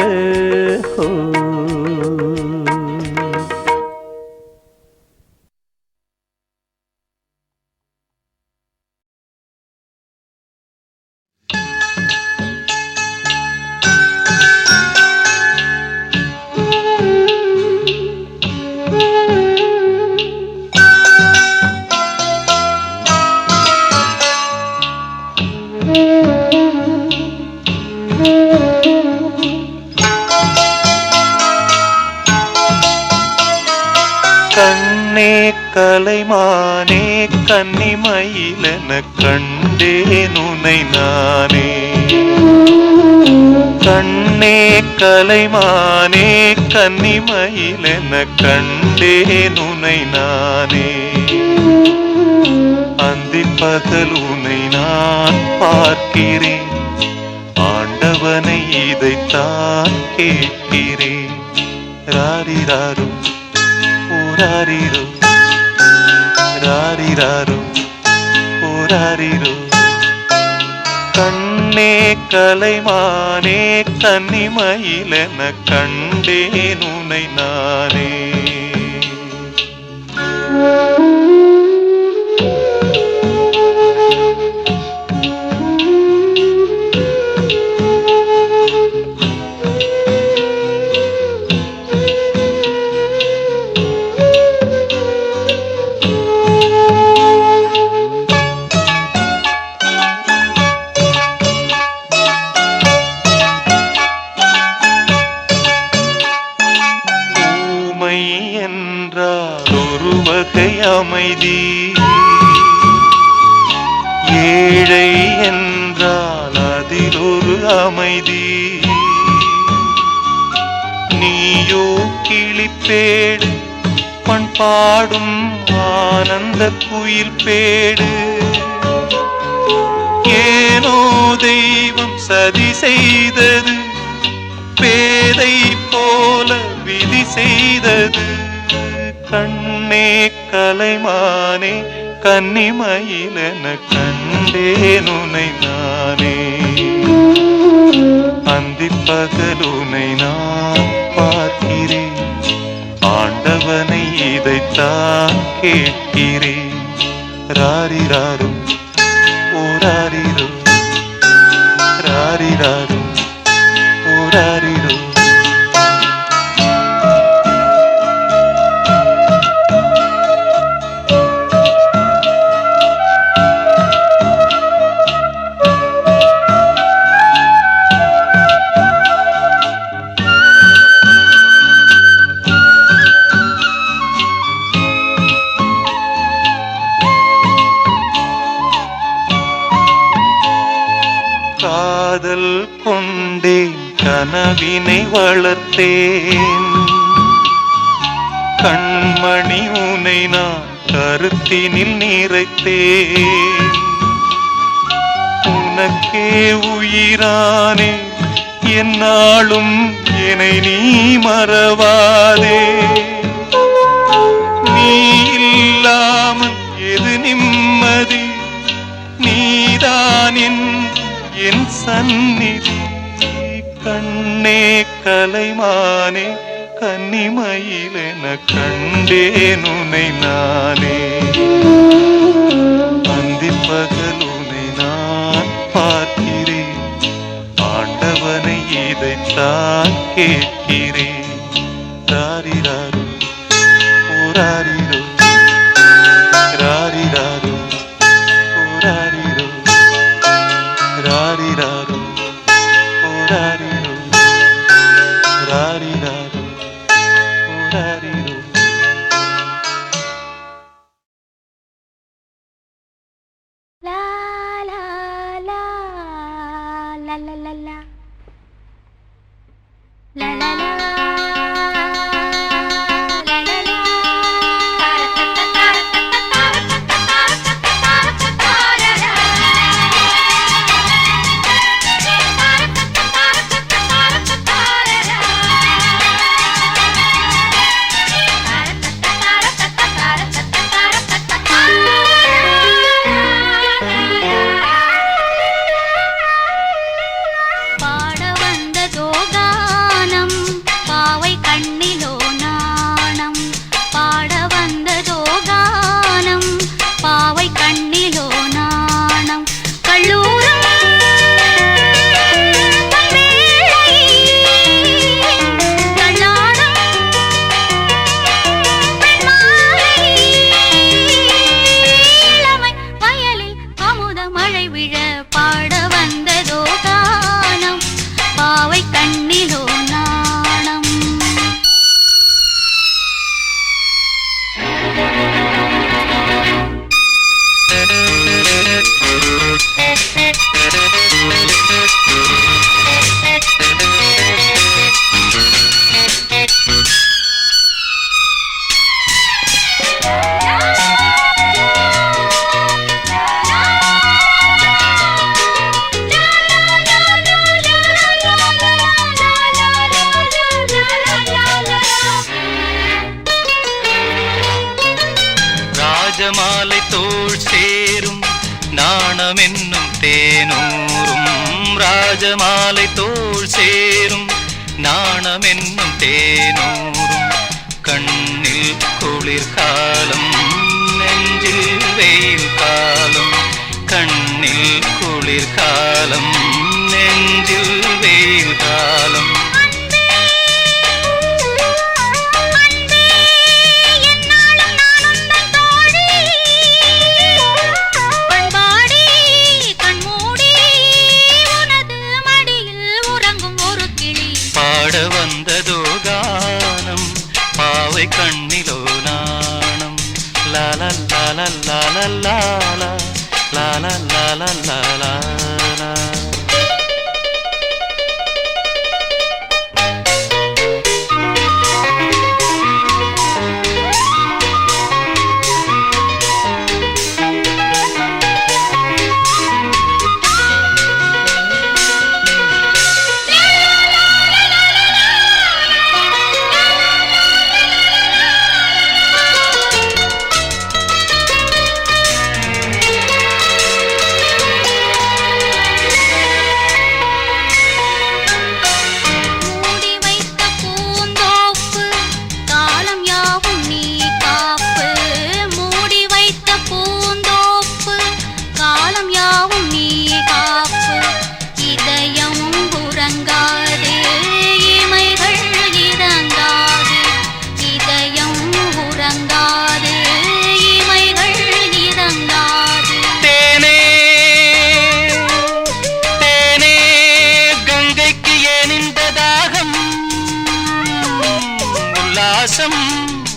கண்ணே கலைமானே கன்னிமயிலென கண்டேன் உனை நானே கண்ணே கலைமானே கன்னிமயிலென கண்டேன் உனை நானே அந்திப் பகல் உனை நான் பார்க்கிறேன் ஆண்டவனை இதைத்தான் கேட்கிறேன் ராரிராரு ஓராரிரு ராரிராரு ஓராரிரு கண்ணே கலைமானே கன்னிமயிலென கண்டேன் உனை நானே அமைதி ஏழை என்றால் அதில் ஒரு அமைதி நீயோ கிளிப்பேடு பண்பாடும் ஆனந்த குயில் பேடு ஏனோ தெய்வம் சதி செய்தது பேதை போல விதி செய்தது கண்ணே கலைமானே கன்னிமயிலென கண்டேன் உனை நானே அந்திப் பகலுனை நான் பார்க்கிறேன் ஆண்டவனை இதைத்தான் கேட்கிறேன் ராரிராரு ஓராரிரு ராரிராரு ஓராரிரு காதல் கொண்டேன் கனவினை வளர்த்தேன் கண்மணி உனை நான் கருத்தினில் நிறைத்தேன் உனக்கே உயிரானே என்னாலும் என்னை நீ மறவாதே நீ இல்லாமல் எது நிம்மதி நீதான் என் சந்நிதி கண்ணே கலைமானே கன்னிமயிலென கண்டேன் உனை நானே அந்திப் பகலுனை நான் பார்க்கிறேன் ஆண்டவனை இதைத்தான் கேட்கிறேன் ராரிராரு ஓராரிரு ராரிராரு ஓராரிரு ராரிராரு ஓராரிரு ராரிராரு ஓராரிரு லா லா லா லா லா லா லா லா லா லா ராஜமாலை தோள் சேரும் நாணம் என்னும் தேனூரும் ராஜமாலை தோள் சேரும் நாணம் என்னும் தேனூரும் கண்ணில் குளிர்காலம் நெஞ்சில் வெயில் காலம் கண்ணில் குளிர்காலம் நெஞ்சில் வெயில் காலம் பாட வந்ததோ கானம் பாவை கண்ணிலோ நாணம் லால லால லால லால லால லால லால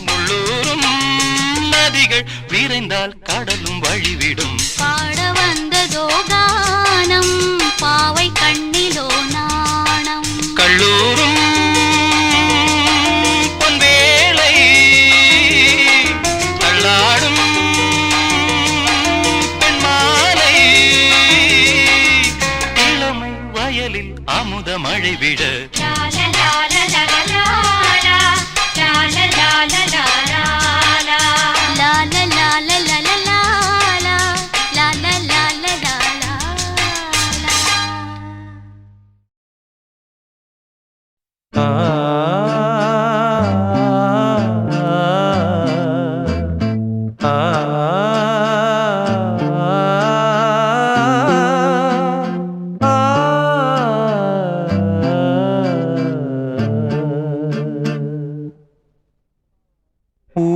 உள்ளூரும் நதிகள் விரைந்தால் கடலும் வழிவிடும் பாட வந்ததோ கானம் பாவை கண்ணிலோ நாணம் கள்ளூரும் பொன்வேளை தள்ளாடும் பெண்மாலை இளமை வயலில் அமுத மழை விட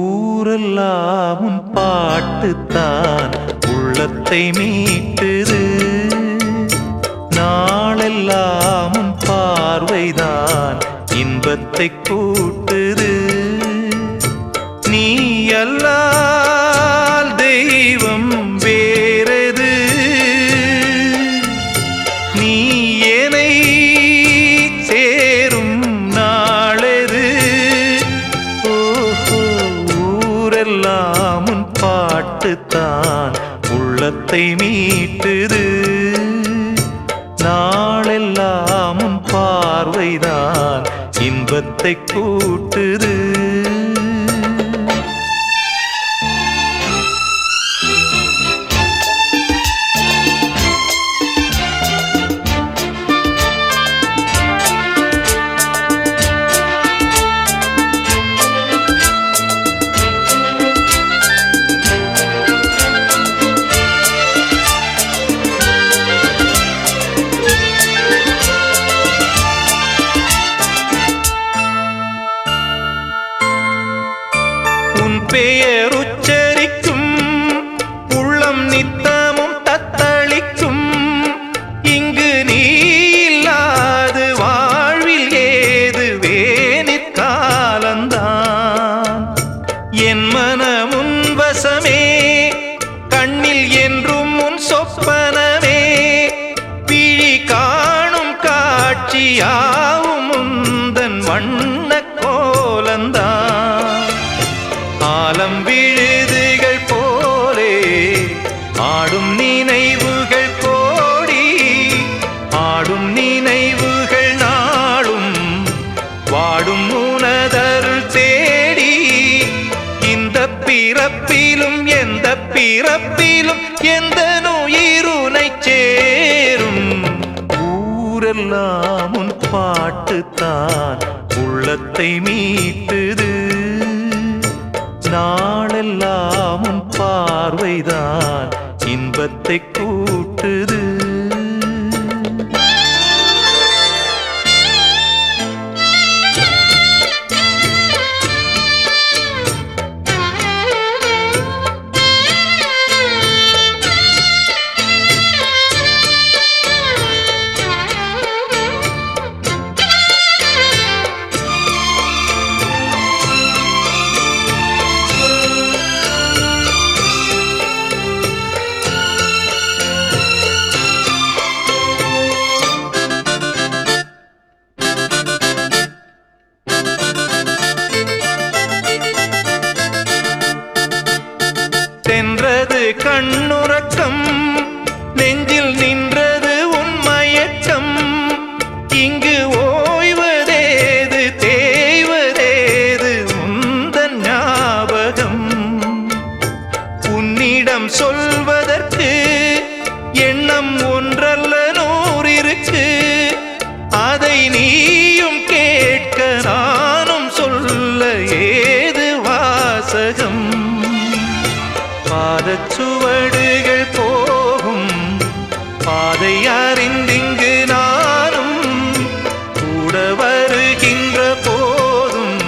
ஊரெல்லாம் உன் பாட்டுத்தான் உள்ளத்தை மீட்டுது நாளெல்லாம் உன் பார்வைதான் இன்பத்தை கூட்டுது நீ அல்லால் தெய்வம் வேறது நீ என்னை சேரும் நாளெது ஓஹோ ஊரெல்லாம் உன் பாட்டுத்தான் உள்ளத்தை மீட்டுது நாளெல்லாம் உன் பார்வைதான் இன்பத்தை கூட்டுது பெயர் உச்சரிக்கும் உள்ளம் நித்தமும் தத்தளிக்கும் இங்கு நீ இல்லாது வாழ்வில் ஏது வேனிற்காலந்தான் என் மனமுன் வசமே கண்ணில் என்றும் உன் சொப்பனமே பிழி காணும் காட்சியாவும் உந்தன் வண்ண கோலந்தான் ஆலம் விழுதுகள் போலே ஆட பிறப்பிலும் எந்த பிறப்பிலும் எந்த உயிருனை சேரும். ஊரெல்லாம் உன் பாட்டுத்தான் உள்ளத்தை மீட்டுது. நாளெல்லாம் உன் பார்வைதான் இன்பத்தை கூட்டுது. சென்றது கண்ணுறக்கம், நெஞ்சில் நின்றது உன் மயக்கம். இங்கு ஓய்வதேது தேய்வதேது உந்தன் ஞாபகம். உன்னிடம் சொல்வதற்கு எண்ணம் ஒன்றல்ல நூறிருக்கு. அதை நீயும் கேட்க நானும் சொல்ல ஏது வாசகம். பாதச்சுவடுகள் போகும் பாதை அறிந்திங்கு நானும் கூட வருகின்ற போதும்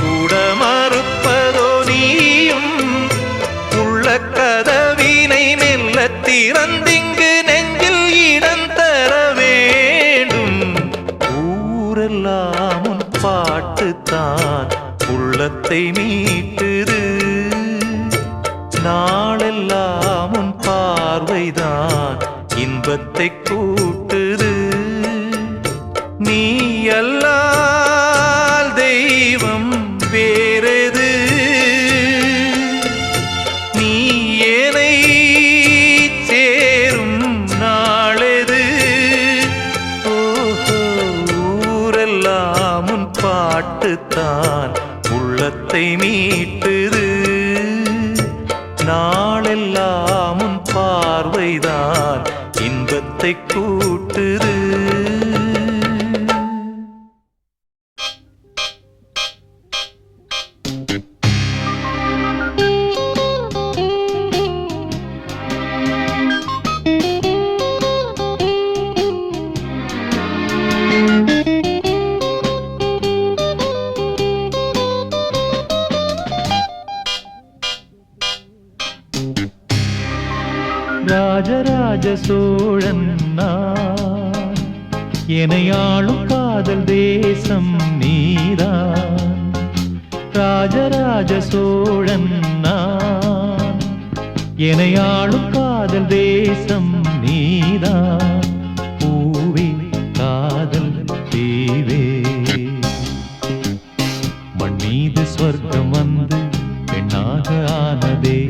கூட மறுப்பதோ நீயும். உள்ள கதவினை மெல்ல திறந்திங்கு நெஞ்சில் இடம் தர வேண்டும். ஊரெல்லாம் உன் பாட்டுத்தான் உள்ளத்தை மீட்டுது. நாளெல்லாம் உன் பார்வைதான் இன்பத்தை கூட்டுது. நீ அல்லால் தெய்வம் வேறெது? நீ ஏனை சேரும் நாளெது? ஓஹோ, ஊரெல்லாம் உன் பாட்டுத்தான் உள்ளத்தை மீட்டுது. நாளெல்லாம் உன் பார்வைதான் இன்பத்தை கூட்டுது. ராஜராஜ சோழன் நான், எனையாளும் காதல் தேசம் நீதான். ராஜராஜ சோழன் நான், எனையாளும் காதல் தேசம் நீதான். பூவே காதல் தீவே, மண் மீது சொர்க்கம் வந்து பெண்ணாக ஆனதே.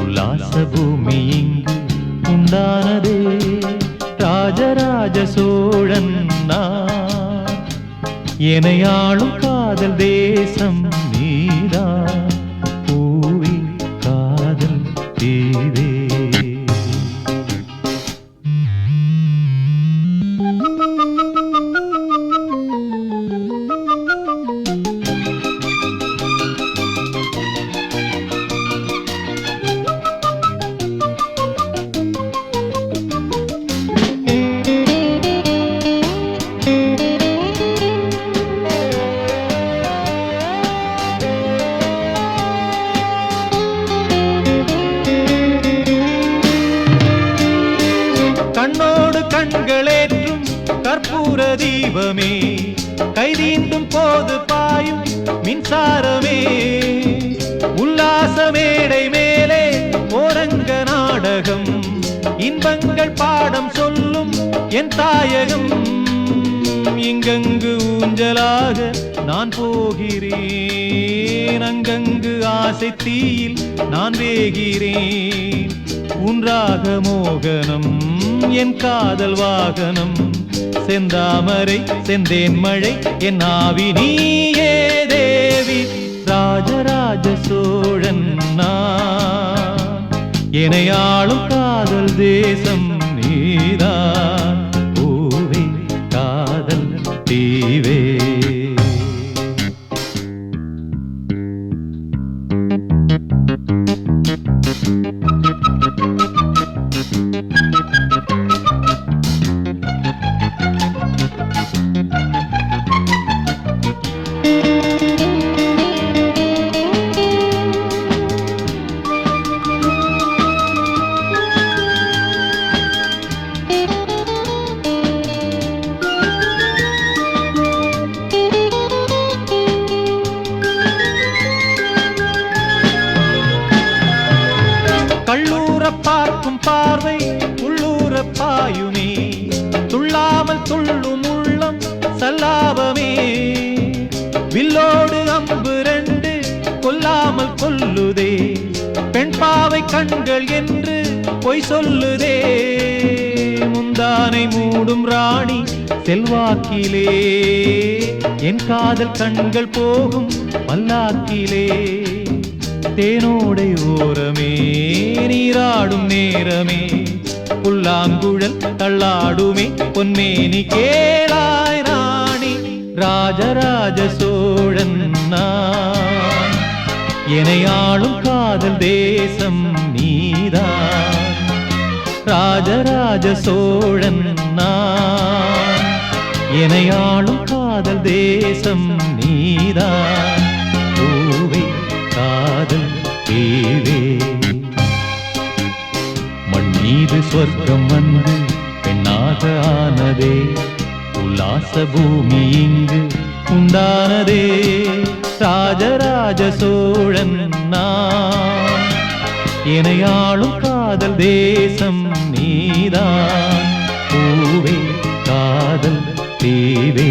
உல்லாச பூமி இங்கு உண்டானதே. ராஜராஜ சோழன் நான், எனையாளும் காதல் தேசம் நீதான். பூவே காதல் தீவே. கண்ணோடு கண்களேற்றும் கற்பூர தீபமே, கைதீண்டும் போது பாயும் மின்சாரமே. உல்லாச மேடை மேலே ஓரங்க நாடகம், இன்பங்கள் பாடம் சொல்லும் என் தாயகம். இங்கங்கு ஊஞ்சலாக நான் போகிறேன், அங்கங்கு ஆசை தீயில் நான் வேகிறேன். உன்றாக மோகனம் என் காதல் வாகனம், செந்தாமரை செந்தேன் மழை என் ஆவி நீயே தேவி. ராஜராஜ சோழன் எனையாளும் காதல் தேசம் நீதான் பூவே காதல் தீவே. கள்ளூர பார்க்கும் பார்வை உள்ளூர பாயுமே, துள்ளாமல் துள்ளும் உள்ளம் சல்லாபமே. வில்லோடு அம்பு ரெண்டு கொல்லாமல் கொல்லுதே, பெண் பாவை கண்கள் என்று பொய் சொல்லுதே. முந்தானை மூடும் ராணி செல்வாக்கிலே, என் காதல் கண்கள் போகும் பல்லாக்கிலே. தேனோடை ஓரமே நீராடும் நேரமே, புல்லாங்குழல் தள்ளாடுமே பொன்மேனி கேளாய் ராணி. ராஜராஜ சோழன் நான், எனையாளும் காதல் தேசம் நீதான். ராஜராஜ சோழன் நான், எனையாளும் காதல் தேசம் நீதான் பூவே காதல் தீவே. மண் மீது சொர்க்கம் வந்து பெண்ணாக ஆனதே, உல்லாச பூமி இங்கு உண்டானதே. ராஜராஜ சோழன் நான், எனையாளும் காதல் தேசம் நீதான் பூவே காதல் தீவே.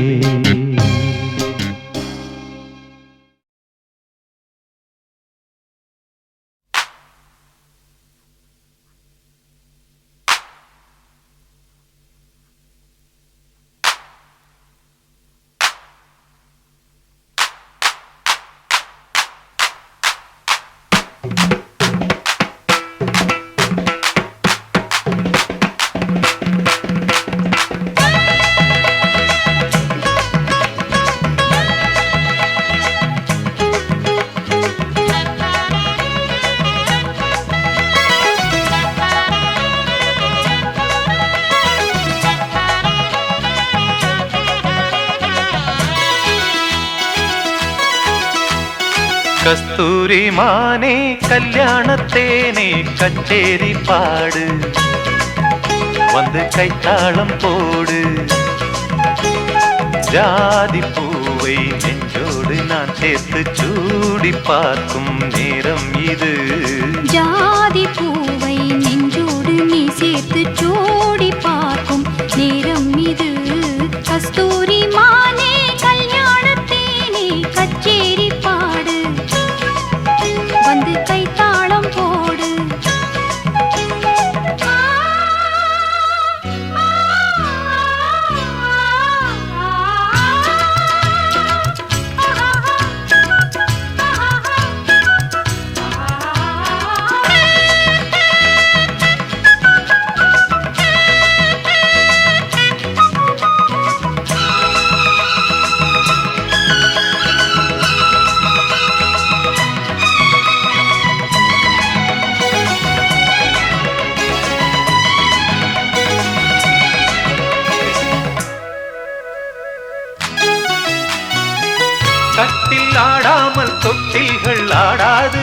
கஸ்தூரி மானே கல்யாணத்தேனே கச்சேரி பாடு, வந்து கைத்தாளம் போடு. ஜாதி பூவை நெஞ்சோடு நான் சேர்த்து சூடி பார்க்கும் நேரம் இது. ஜாதி பூவை நெஞ்சோடு நீ சேர்த்து சூடி பார்க்கும் நேரம் இது. கஸ்தூரி மானே கல்யாணத்தேனே கச்சேரி பாடு, வந்து கைத்தாளம் போடு. கட்டில் ஆடாமல் தொட்டில்கள் ஆடாது,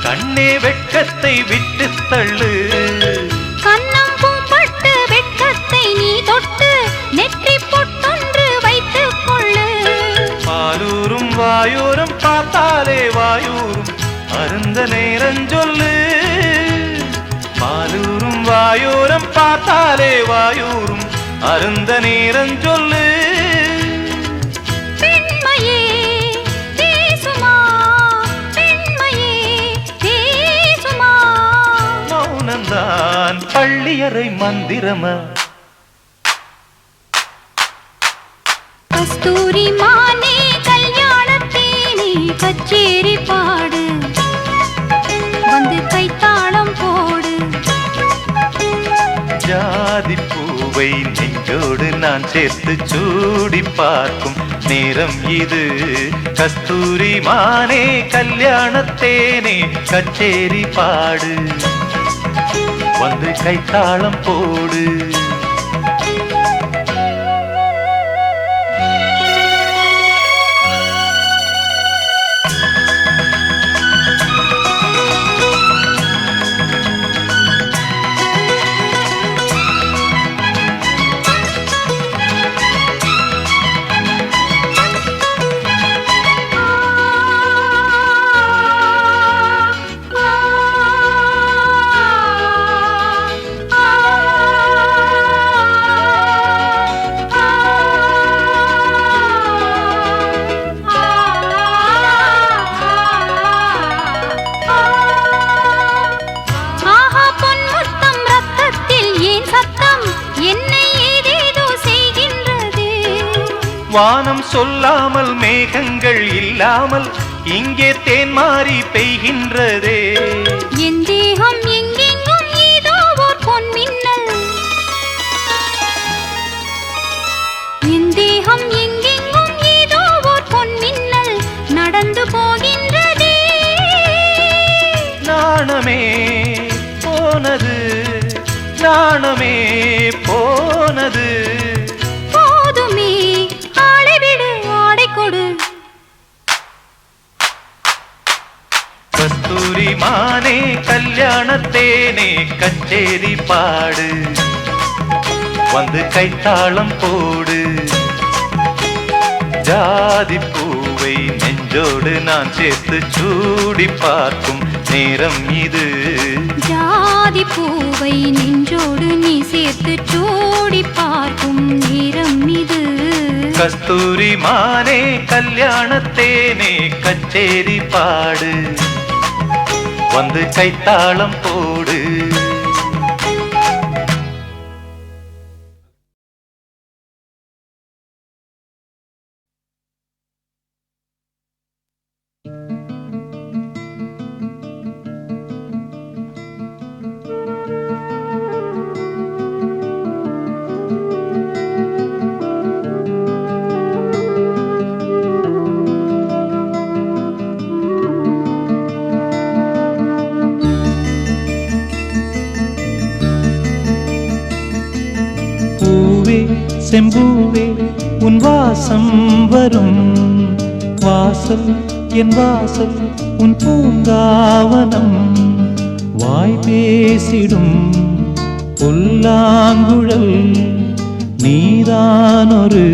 கண்ணே வெட்கத்தை விட்டு தள்ளு. கண்ணம் பூம்பட்டு வெட்கத்தை நீ தொட்டு நெற்றி பொட்டொன்று வைத்துக் கொள்ளு. பாலூரும் வாயூரும் பார்த்தாலே வாயூரும் அருந்த நேரம் சொல்லு. பாலூரும் வாயூரும் பார்த்தாலே வாயூரும் அருந்த நேரம் சொல்லு. மௌனந்தான் பள்ளியறை மந்திரமா. கஸ்தூரி மானே கல்யாணத்தேனே கச்சேரி பாடு, வந்து கைத்தாளம் போடு. ஜாதி பூவை நெஞ்சோடு நான் சேர்த்து சூடி பார்க்கும் நேரம் இது. கஸ்தூரி மானே கல்யாணத்தேனே கச்சேரி பாடு, வந்து கைத்தாளம் போடு. வானம் சொல்லாமல் மேகங்கள் இல்லாமல் இங்கே தேன் மாறி பெய்கின்றதே. என் தேகம் எங்கெங்கும் ஏதோ ஓர் பொன்மின்னல், என் தேகம் எங்கெங்கும் ஏதோ ஓர் பொன்மின்னல் நடந்து போகின்றதே. நாணமே போனது, நாணமே போனது. கஸ்தூரி மானே கல்யாணத்தேனே கச்சேரி பாடு, வந்து கைத்தாளம் போடு. ஜாதி பூவை நெஞ்சோடு நான் சேர்த்து சூடி பார்க்கும் நேரம் இது. ஜாதி பூவை நெஞ்சோடு நீ சேர்த்து சூடி பார்க்கும் நேரம் இது. கஸ்தூரி மானே கல்யாணத்தேனே கச்சேரி பாடு, வந்து கைத்தாளம் போடு. செம்பூவே உன் வாசம் வரும் வாசல், என் வாசல் உன் பூங்காவனம். வாய் பேசிடும் புல்லாங்குழல், நீதானொரு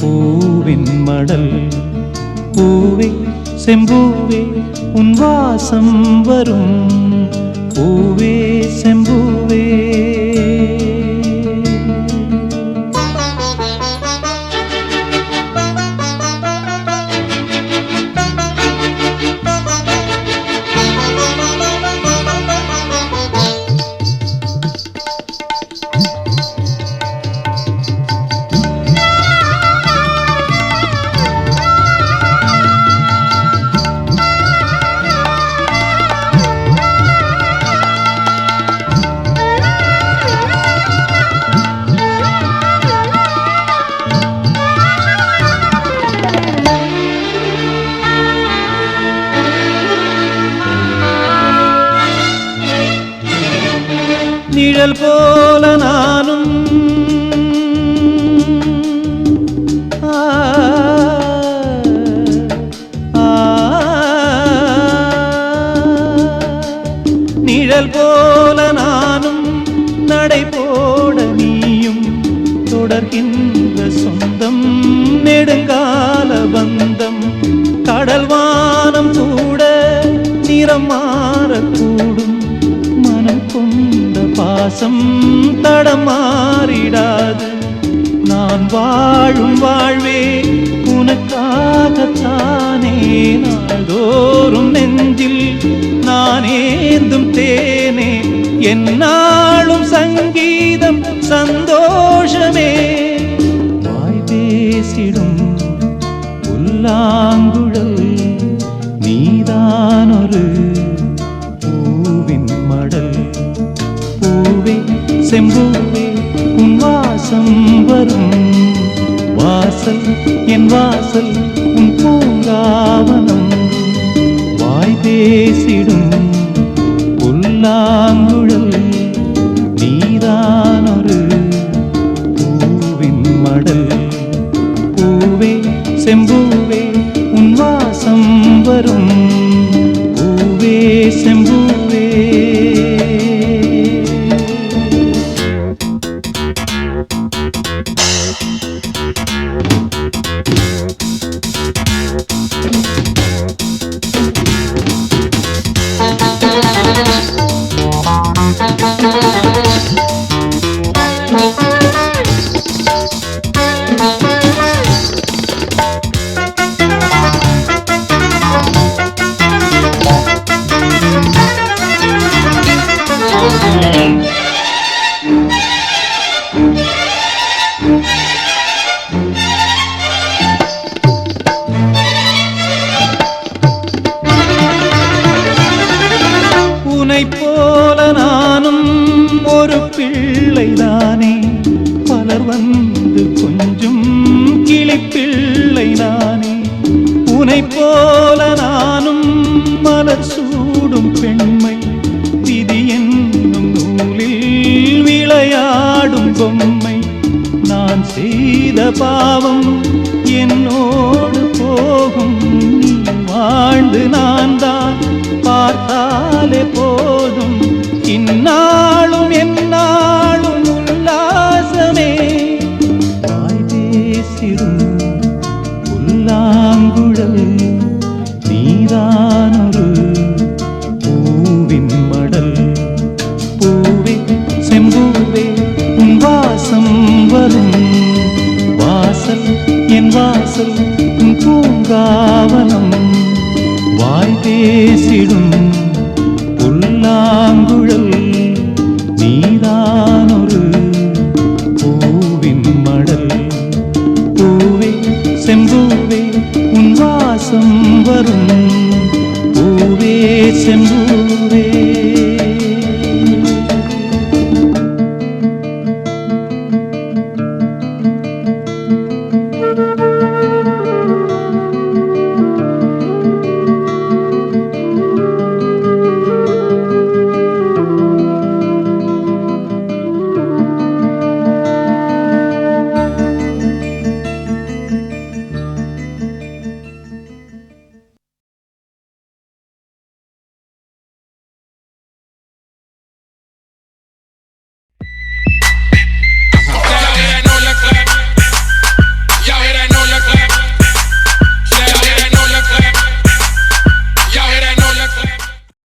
பூவின் மடல். பூவே செம்பூவே உன் வாசம் வரும் பூவே செம்பூவே. நிழல் போல நானும் நிழல் போல நானும் நடை போட நீயும் தொடர்கின்ற சொந்தம் நெடுங்கால பந்தம். கடல் வானம் கூட நிறம் மாறக்கூடும், மனம் கொண்ட பாசம் தடம் மாறிடாது. நான் வாழும் வாழ்வே உனக்காகத்தானே, நாள்தோறும் நெஞ்சில் நான் ஏந்தும் தேனே. என்னாலும் சங்கீதம் சந்தோஷமே. வாய் பேசிடும் புல்லாங்குழல், நீதானொரு பூவின் மடல். பூவே செம்பூவே உன் வாசம் வரும் வாசல் என் வாசல் உன் பூங்காவனம் வாய் பேசிடும் புல்லாங்குழல் நீதானொரு பூவின் மடல் பூவே செம்பூவே உன் வாசம் வரும் பூவே செம்பூவே உன்னைப் போல நானும் ஒரு பிள்ளைதானே பலர் வந்து கொஞ்சம் கிளிப்பிள்ளை நானே உன்னைப் போல நானும் மலர் சூடும் பெண்மை விதி என்னும் நூலில் விளையாடும் பொம்மை நான் செய்த பாவம் என்னோடு போகும் நீ வாழ்ந்து நான் தான் பார்த்தாலே போதும் இந்நாளும் எந்நாளும் உல்லாசமே வாய் பேசிடும் புல்லாங்குழல் நீதானொரு பூவின் மடல் பூவே செம்பூவே உன் வாசம் வரும் வாசல் என் வாசல் உன் பூங்காவனம் வாய் பேசிடும் புல்லாங்குழல் நீதானொரு பூவின் மடல் பூவே செம்பூவே உன் வாசம் வரும்